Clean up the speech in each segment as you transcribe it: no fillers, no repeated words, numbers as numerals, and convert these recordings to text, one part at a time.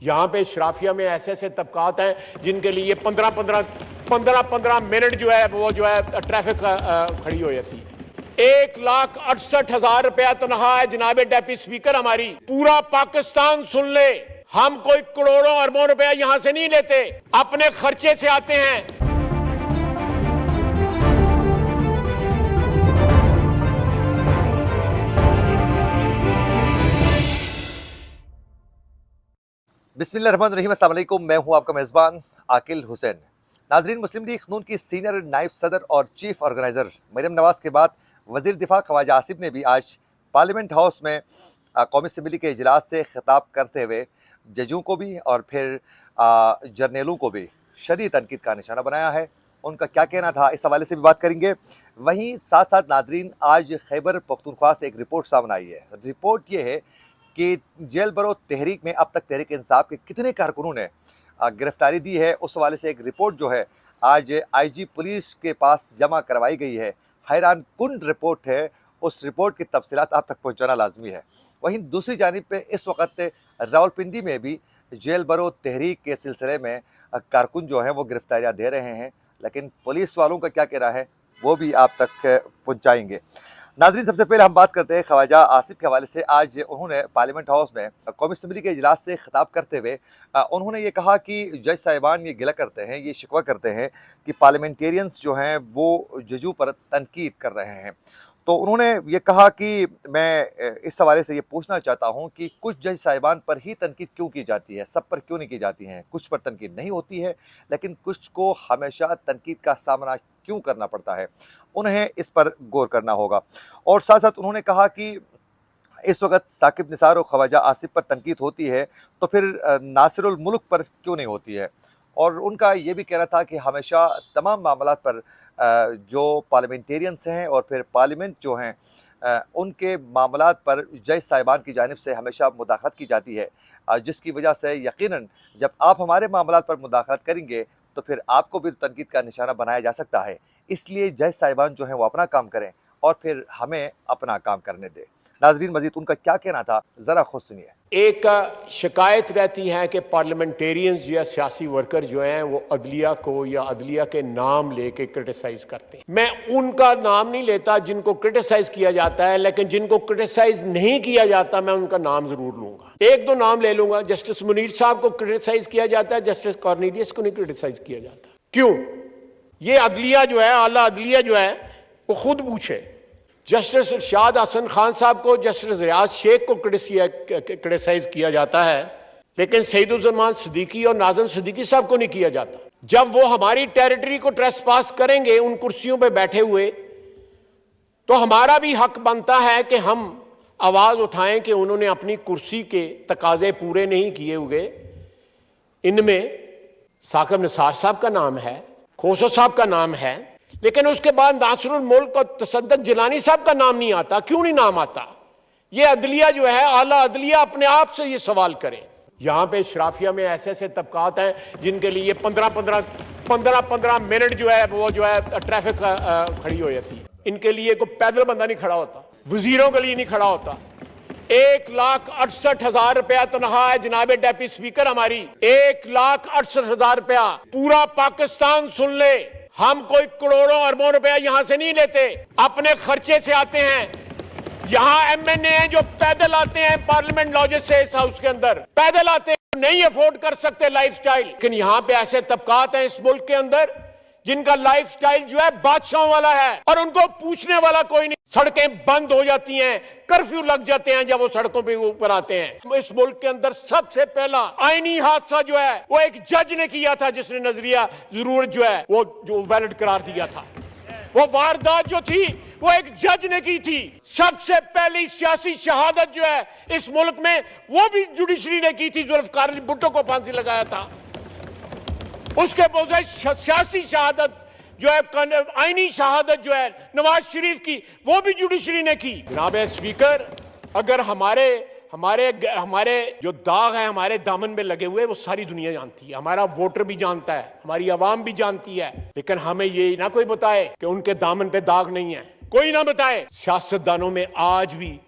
यहाँ पे शराफिया में ऐसे ऐसे तबकात हैं जिनके लिए 15 मिनट जो है वो जो है ट्रैफिक खड़ी हो जाती है। 1,68,000 रुपया तनख्वाह है जनाबे डेप्टी स्पीकर हमारी। पूरा पाकिस्तान सुन ले, हम कोई करोड़ों अरबों रुपया यहां से नहीं लेते, अपने खर्चे से आते हैं। बिस्मिल्लाहिर्रहमानिर्रहीम, अस्सलाम वालेकुम। मैं हूं आपका मेज़बान आकिल हुसैन। नाजरीन, मुस्लिम लीग नून की सीनियर नायब सदर और चीफ ऑर्गेनाइज़र मरियम नवाज़ के बाद वज़ीर दिफा ख्वाजा आसिफ ने भी आज पार्लियामेंट हाउस में कौमी असम्बली के इजलास से खिताब करते हुए जजों को भी और फिर जर्नेलों को भी शदीद तनकीद का निशाना बनाया है। उनका क्या कहना था, इस हवाले से भी बात करेंगे। वहीं साथ साथ नाजरीन, आज खैबर पख्तूनख्वा से एक रिपोर्ट सामने आई है। रिपोर्ट ये है कि जेल बरो तहरीक में अब तक तहरीक इंसाफ के कितने कारकुनों ने गिरफ्तारी दी है, उस हवाले से एक रिपोर्ट जो है आज आईजी पुलिस के पास जमा करवाई गई है। हैरान कुन रिपोर्ट है, उस रिपोर्ट की तफसीलात आप तक पहुंचाना लाजमी है। वहीं दूसरी जानिब पे इस वक्त रावलपिंडी में भी जेल बरो तहरीक के सिलसिले में कारकुन जो हैं वो गिरफ्तारियाँ दे रहे हैं, लेकिन पुलिस वालों का क्या कहना है वो भी आप तक पहुँचाएँगे। नाज़रीन, सबसे पहले हम बात करते हैं ख्वाजा आसिफ के हवाले से। आज उन्होंने पार्लियामेंट हाउस में कौमी असम्बली के इजलास से खिताब करते हुए उन्होंने ये कहा कि जज साहिबान ये गिला करते हैं, ये शिकवा करते हैं कि पार्लियामेंटेरियंस जो हैं वो जजों पर तनकीद कर रहे हैं। तो उन्होंने ये कहा कि मैं इस हवाले से ये पूछना चाहता हूँ कि कुछ जज साहिबान पर ही तनकीद क्यों की जाती है, सब पर क्यों नहीं की जाती हैं? कुछ पर तनकीद नहीं होती है, लेकिन कुछ को हमेशा तनकीद का सामना क्यों करना पड़ता है? उन्हें इस पर गौर करना होगा। और साथ साथ उन्होंने कहा कि इस वक्त साकिब निसार और ख्वाजा आसिफ पर तनकीद होती है तो फिर नासिरुल मुल्क पर क्यों नहीं होती है? और उनका ये भी कहना था कि हमेशा तमाम मामलात पर जो पार्लियामेंटेरियंस हैं और फिर पार्लियामेंट जो हैं उनके मामलात पर जज साहिबान की जानिब से हमेशा मुदाखलत की जाती है, जिसकी वजह से यकीनन जब आप हमारे मामलात पर मुदाखलत करेंगे तो फिर आपको भी तनकीद का निशाना बनाया जा सकता है। इसलिए जज साहिबान जो हैं वो अपना काम करें और फिर हमें अपना काम करने दें। नाजरीन, मजीद उनका क्या कहना था ज़रा खुद सुनिए। एक शिकायत रहती है कि पार्लियामेंटेरियंस या सियासी वर्कर जो हैं वो अदलिया को या अदलिया के नाम लेके क्रिटिसाइज करते हैं। मैं उनका नाम नहीं लेता जिनको क्रिटिसाइज किया जाता है, लेकिन जिनको क्रिटिसाइज नहीं किया जाता मैं उनका नाम जरूर लूंगा। एक दो नाम ले लूंगा। जस्टिस मुनीर साहब को क्रिटिसाइज किया जाता है, जस्टिस कॉर्नेलियस को नहीं क्रिटिसाइज किया जाता। क्यों? ये अदलिया जो है, आला अदलिया जो है, वो खुद पूछे। जस्टिस इरशाद हसन खान साहब को, जस्टिस रियाज शेख को क्रिटिसाइज किया जाता है, लेकिन सईदुज़्ज़मान सिद्दीकी और नाज़िम सिद्दीकी साहब को नहीं किया जाता। जब वो हमारी टेरिटरी को ट्रेसपास करेंगे उन कुर्सियों पे बैठे हुए, तो हमारा भी हक बनता है कि हम आवाज उठाएं कि उन्होंने अपनी कुर्सी के तकाजे पूरे नहीं किए हुए। इनमें साकिब निसार साहब का नाम है, खोसो साहब का नाम है, लेकिन उसके बाद नासिरुल मुल्क और तसद्दुक़ जिलानी साहब का नाम नहीं आता। क्यों नहीं नाम आता? ये अदलिया जो है, आला अदलिया, अपने आप से ये सवाल करें। यहाँ पे शराफिया में ऐसे ऐसे तबकात हैं जिनके लिए 15 मिनट जो है वो जो है ट्रैफिक खड़ी हो जाती है। इनके लिए कोई पैदल बंदा नहीं खड़ा होता, वजीरों के लिए नहीं खड़ा होता। 1,68,000 रुपया तनख्वाह है जनाबे डेप्टी स्पीकर हमारी। 1,68,000 रुपया। पूरा पाकिस्तान सुन ले, हम कोई करोड़ों अरबों रुपया यहां से नहीं लेते, अपने खर्चे से आते हैं। यहां एमएनए हैं जो पैदल आते हैं पार्लियामेंट लॉजेस से इस हाउस के अंदर, पैदल आते हैं, नहीं अफोर्ड कर सकते लाइफस्टाइल। लेकिन यहां पे ऐसे तबकात हैं इस मुल्क के अंदर जिनका लाइफस्टाइल जो है बादशाहों वाला है और उनको पूछने वाला कोई नहीं। सड़कें बंद हो जाती हैं, कर्फ्यू लग जाते हैं जब वो सड़कों पे ऊपर आते हैं। इस मुल्क के अंदर सबसे पहला आईनी हादसा जो है वो एक जज ने किया था, जिसने नजरिया जरूर जो है वो जो वैलिड करार दिया था। वो वारदात जो थी वो एक जज ने की थी। सबसे पहली सियासी शहादत जो है इस मुल्क में वो भी जुडिशरी ने की थी। जुल्फकार अली भुट्टो को फांसी लगाया था। उसके बजाय सियासी शहादत जो है, आईनी शहादत जो है नवाज शरीफ की, वो भी जुडिशरी ने की। जनाब स्पीकर, अगर हमारे जो दाग है हमारे दामन में लगे हुए वो सारी दुनिया जानती है, हमारा वोटर भी जानता है, हमारी आवाम भी जानती है, लेकिन हमें ये ना कोई बताए कि उनके दामन पे दाग नहीं है। कोई ना बताए। सियासतदानों में आज भी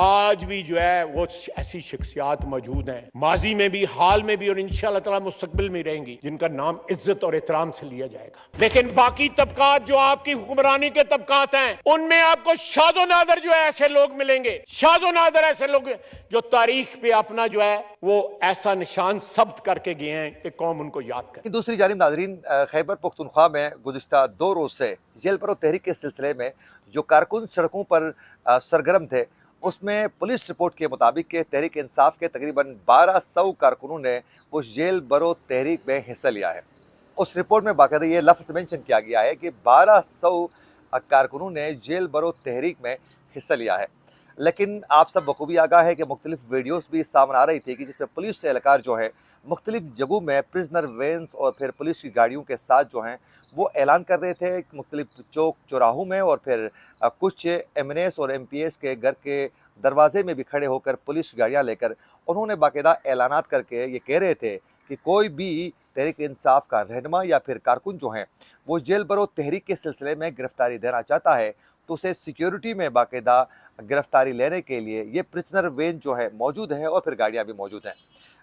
आज भी जो है वो ऐसी शख्सियात मौजूद हैं, माजी में भी, हाल में भी और इंशाअल्लाह ताला मुस्तकबिल में रहेंगी, जिनका नाम इज्जत और एहतराम से लिया जाएगा। लेकिन बाकी तबकात जो आपकी हुक्मरानी के तबकात हैं, उनमें आपको शादो नादर जो है ऐसे लोग मिलेंगे, शादो नादर ऐसे लोग जो तारीख पे अपना जो है वो ऐसा निशान सब्त करके गए हैं कि कौम उनको याद करे। दूसरी जानिब नाजरीन, खैबर पख्तूनख्वा में गुज़िश्ता 2 रोज़ से जेल भरो तहरीक के सिलसिले में जो कारकुन सड़कों पर सरगर्म थे, उसमें पुलिस रिपोर्ट के मुताबिक के तहरीक इंसाफ के तकरीबन 1200 कारकुनों ने उस जेल भरो तहरीक में हिस्सा लिया है। उस रिपोर्ट में बाकायदा ये लफ्ज़ मेंशन किया गया है कि 1200 कारकुनों ने जेल भरो तहरीक में हिस्सा लिया है। लेकिन आप सब बखूबी आगाह है कि मुख्तलिफ वीडियोस भी सामने आ रही थी कि जिसमें पुलिस एहलकार जो है मुख्तलिफ जगहों में प्रिजनर वैन्स और फिर पुलिस की गाड़ियों के साथ जो हैं वो ऐलान कर रहे थे मुख्तलिफ चौक चौराहों में, और फिर कुछ MNS और MPS के घर के दरवाजे में भी खड़े होकर पुलिस गाड़ियाँ लेकर उन्होंने बाकायदा ऐलानात करके ये कह रहे थे कि कोई भी तहरीक इंसाफ का रहनुमा या फिर कारकुन जो हैं वो जेल भरो तहरीक के सिलसिले में गिरफ्तारी देना चाहता है तो उसे सिक्योरिटी में बाकायदा गिरफ्तारी लेने के लिए ये प्रिजनर वैन जो है मौजूद है और फिर गाड़ियाँ भी मौजूद हैं।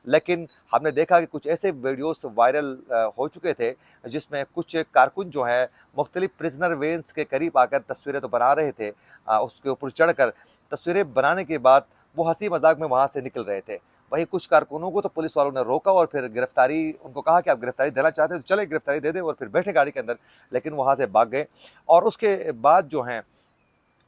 लेकिन हमने देखा कि कुछ ऐसे वीडियोस वायरल हो चुके थे जिसमें कुछ कारकुन जो हैं मुख्तलिफ प्रिजनर वैन्स के करीब आकर तस्वीरें तो बना रहे थे, उसके ऊपर चढ़कर तस्वीरें बनाने के बाद वो हंसी मजाक में वहाँ से निकल रहे थे। वहीं कुछ कारकुनों को तो पुलिस वालों ने रोका और फिर गिरफ्तारी, उनको कहा कि आप गिरफ्तारी देना चाहते हैं तो चले गिरफ्तारी दे दें, और फिर बैठे गाड़ी के अंदर, लेकिन वहाँ से भाग गए। और उसके बाद जो हैं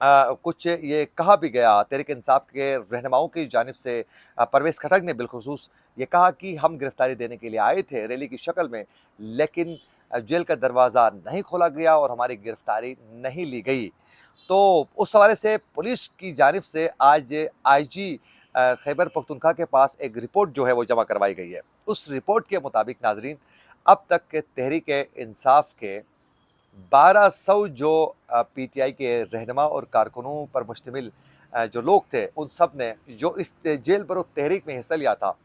कुछ ये कहा भी गया तहरीक इंसाफ के रहनुमाओं की जानिब से, परवेज़ खटक ने बिलखुसूस ये कहा कि हम गिरफ्तारी देने के लिए आए थे रैली की शक्ल में, लेकिन जेल का दरवाज़ा नहीं खोला गया और हमारी गिरफ्तारी नहीं ली गई। तो उस हवाले से पुलिस की जानिब से आज IG खैबर पख्तूनख्वा के पास एक रिपोर्ट जो है वो जमा करवाई गई है। उस रिपोर्ट के मुताबिक नाजरीन, अब तक के तहरीक इंसाफ के 1200 जो PTI के रहनुमा और कारकुनों पर मुश्तमिल जो लोग थे, उन सब ने जो इस जेल भरो तहरीक में हिस्सा लिया था,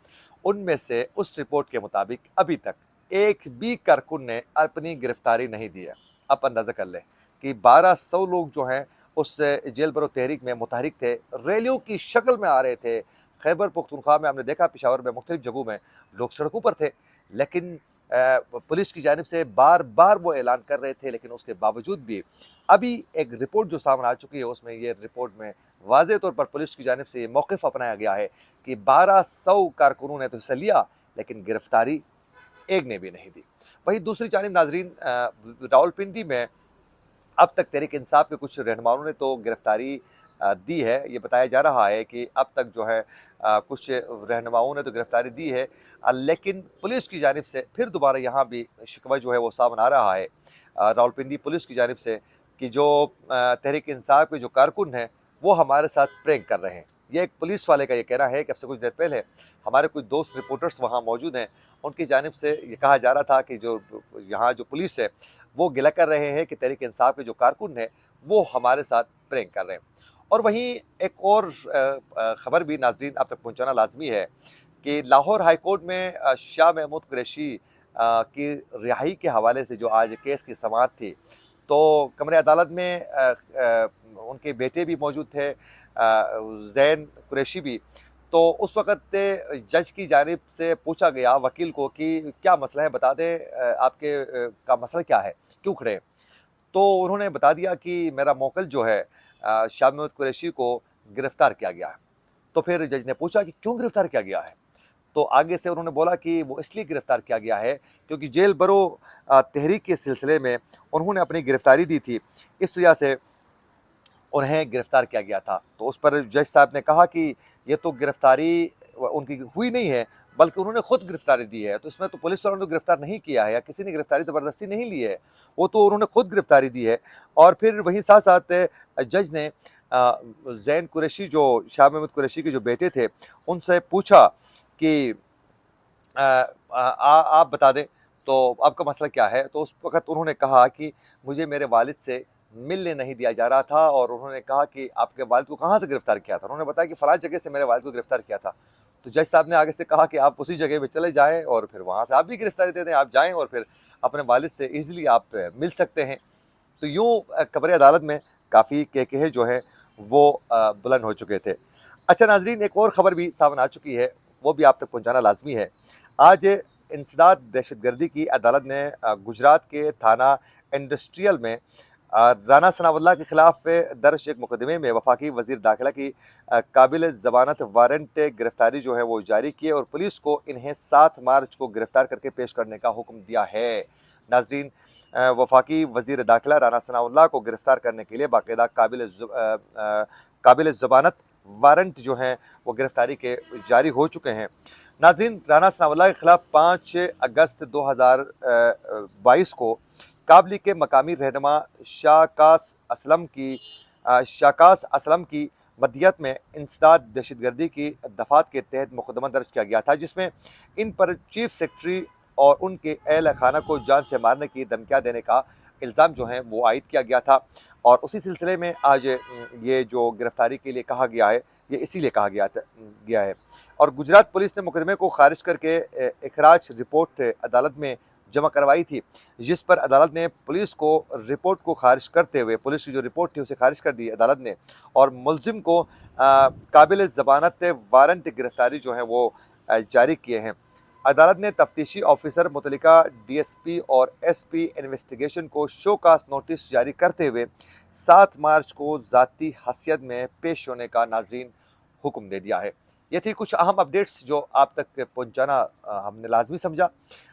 उनमें से उस रिपोर्ट के मुताबिक अभी तक एक भी कारकुन ने अपनी गिरफ्तारी नहीं दी है। आप अंदाज़ा कर लें कि 1200 लोग जो हैं उस जेल भरो तहरीक में मुतहरिक थे, रैलियों की शक्ल में आ रहे थे। खैबर पख्तूनख्वा में हमने देखा, पेशावर में मुख्तलिफ जगहों में लोग सड़कों पर थे, लेकिन पुलिस की जानिब से बार बार वो ऐलान कर रहे थे, लेकिन उसके बावजूद भी अभी एक रिपोर्ट जो सामने आ चुकी है, उसमें ये रिपोर्ट में वाज़ेह तौर पर पुलिस की जानिब से ये मौक़िफ़ अपनाया गया है कि 1200 कारकुनों ने तो हिस्सा लिया, लेकिन गिरफ्तारी एक ने भी नहीं दी। वहीं दूसरी जानिब नाजरीन, रावलपिंडी में अब तक तहरीक इंसाफ के कुछ रहनुमाओं ने तो गिरफ्तारी दी है। ये बताया जा रहा है कि अब तक जो है कुछ रहनुमाओं ने तो गिरफ्तारी दी है, लेकिन पुलिस की जानिब से फिर दोबारा यहाँ भी शिकवा जो है वो सामने आ रहा है रावलपिंडी पुलिस की जानिब से कि जो तहरीक इंसाफ के जो कारकुन हैं वो हमारे साथ प्रैंक कर रहे हैं। ये एक पुलिस वाले का ये कहना है कि अब से कुछ देर पहले हमारे कुछ दोस्त रिपोर्टर्स वहाँ मौजूद हैं, उनकी जानिब से ये कहा जा रहा था कि जो यहाँ जो पुलिस है वो गिला कर रहे हैं कि तहरीक इंसाफ के जो कारकुन हैं वो हमारे साथ प्रैंक कर रहे हैं। और वहीं एक और ख़बर भी नाज़रीन आप तक पहुँचाना लाजमी है कि लाहौर हाई कोर्ट में शाह महमूद कुरैशी की रिहाई के हवाले से जो आज केस की समाअत थी, तो कमरे अदालत में उनके बेटे भी मौजूद थे, ज़ैन कुरैशी भी। तो उस वक़्त जज की जानिब से पूछा गया वकील को कि क्या मसला है, बता दें आपके का मसला क्या है, क्यों खड़े हैं? तो उन्होंने बता दिया कि मेरा मौकल जो है शाह महमूद कुरैशी को गिरफ़्तार किया गया है। तो फिर जज ने पूछा कि क्यों गिरफ़्तार किया गया है? तो आगे से उन्होंने बोला कि वो इसलिए गिरफ़्तार किया गया है क्योंकि जेल भरो तहरीक के सिलसिले में उन्होंने अपनी गिरफ़्तारी दी थी, इस वजह से उन्हें गिरफ़्तार किया गया था। तो उस पर जज साहब ने कहा कि ये तो गिरफ़्तारी उनकी हुई नहीं है, बल्कि उन्होंने खुद गिरफ़्तारी दी है, तो इसमें तो पुलिस वालों ने गिरफ़्तार नहीं किया है या किसी ने गिरफ़्तारी ज़बरदस्ती नहीं ली है, वो तो उन्होंने खुद गिरफ़्तारी दी है। और फिर वहीं साथ साथ जज ने ज़ैन कुरैशी जो शाह महमूद कुरैशी के जो बेटे थे उनसे पूछा कि आप बता दें तो आपका मसला क्या है? तो उस वक़्त उन्होंने कहा कि मुझे मेरे वालिद से मिलने नहीं दिया जा रहा था, और उन्होंने कहा कि आपके वालिद को कहाँ से गिरफ़्तार किया था? उन्होंने बताया कि फ़लाँ जगह से मेरे वालिद को गिरफ़्तार किया था। तो जज साहब ने आगे से कहा कि आप उसी जगह पे चले जाएँ और फिर वहाँ से आप भी गिरफ़्तारी दे दें, आप जाएँ और फिर अपने वालिद से ईज़िली आप मिल सकते हैं। तो यूँ कमरे अदालत में काफ़ी कहकहे जो है वो बुलंद हो चुके थे। अच्छा नाजरीन, एक और ख़बर भी सामने आ चुकी है, वो भी आप तक पहुंचाना लाजमी है। आज इंसदाद दहशतगर्दी की अदालत ने गुजरात के थाना इंडस्ट्रियल में राना सनाउल्लाह के खिलाफ दर्ज एक मुकदमे में वफाकी वजीर दाखिला की काबिल ज़मानत वारंट गिरफ्तारी जो है वो जारी किए और पुलिस को इन्हें 7 मार्च को गिरफ्तार करके पेश करने का हुक्म दिया है। नाजरीन, वफाकी वजीर दाखिला राना सनाउल्लाह को गिरफ्तार करने के लिए बाकायदा काबिल ज़मानत वारंट जो हैं वो गिरफ्तारी के जारी हो चुके हैं। नाजरीन, राना सनाउल्लाह के खिलाफ 5 अगस्त 2022 को काबली के मकामी रहनुमा शाकास असलम की मदियत में इंसदाद दहशतगर्दी की दफात के तहत मुकदमा दर्ज किया गया था, जिसमें इन पर चीफ सेक्रेटरी और उनके अहल खाना को जान से मारने की धमकियाँ देने का इल्ज़ाम जो है वो आयद किया गया था। और उसी सिलसिले में आज ये जो गिरफ्तारी के लिए कहा गया है, ये इसीलिए कहा गया है। और गुजरात पुलिस ने मुकदमे को खारिज करके इखराज रिपोर्ट अदालत में जमा करवाई थी, जिस पर अदालत ने पुलिस को रिपोर्ट को खारिज करते हुए, पुलिस की जो रिपोर्ट थी उसे खारिज कर दी अदालत ने, और मुलजिम को काबिल ज़मानत वारंट गिरफ्तारी जो है वो जारी किए हैं। अदालत ने तफ्तीशी ऑफिसर मुतलिका DSP और SP इन्वेस्टिगेशन को शोकास नोटिस जारी करते हुए 7 मार्च को ज़ाती हैसियत में पेश होने का नाज़रीन हुक्म दे दिया है। ये थी कुछ अहम अपडेट्स जो आप तक पहुंचाना हमने लाजमी समझा।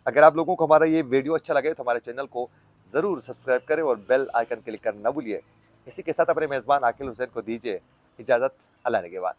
अगर आप लोगों को हमारा ये वीडियो अच्छा लगे तो हमारे चैनल को ज़रूर सब्सक्राइब करें और बेल आइकन क्लिक करना न भूलिए। इसी के साथ अपने मेज़बान आकिल हुसैन को दीजिए इजाज़त। अल्लाह निगहबान।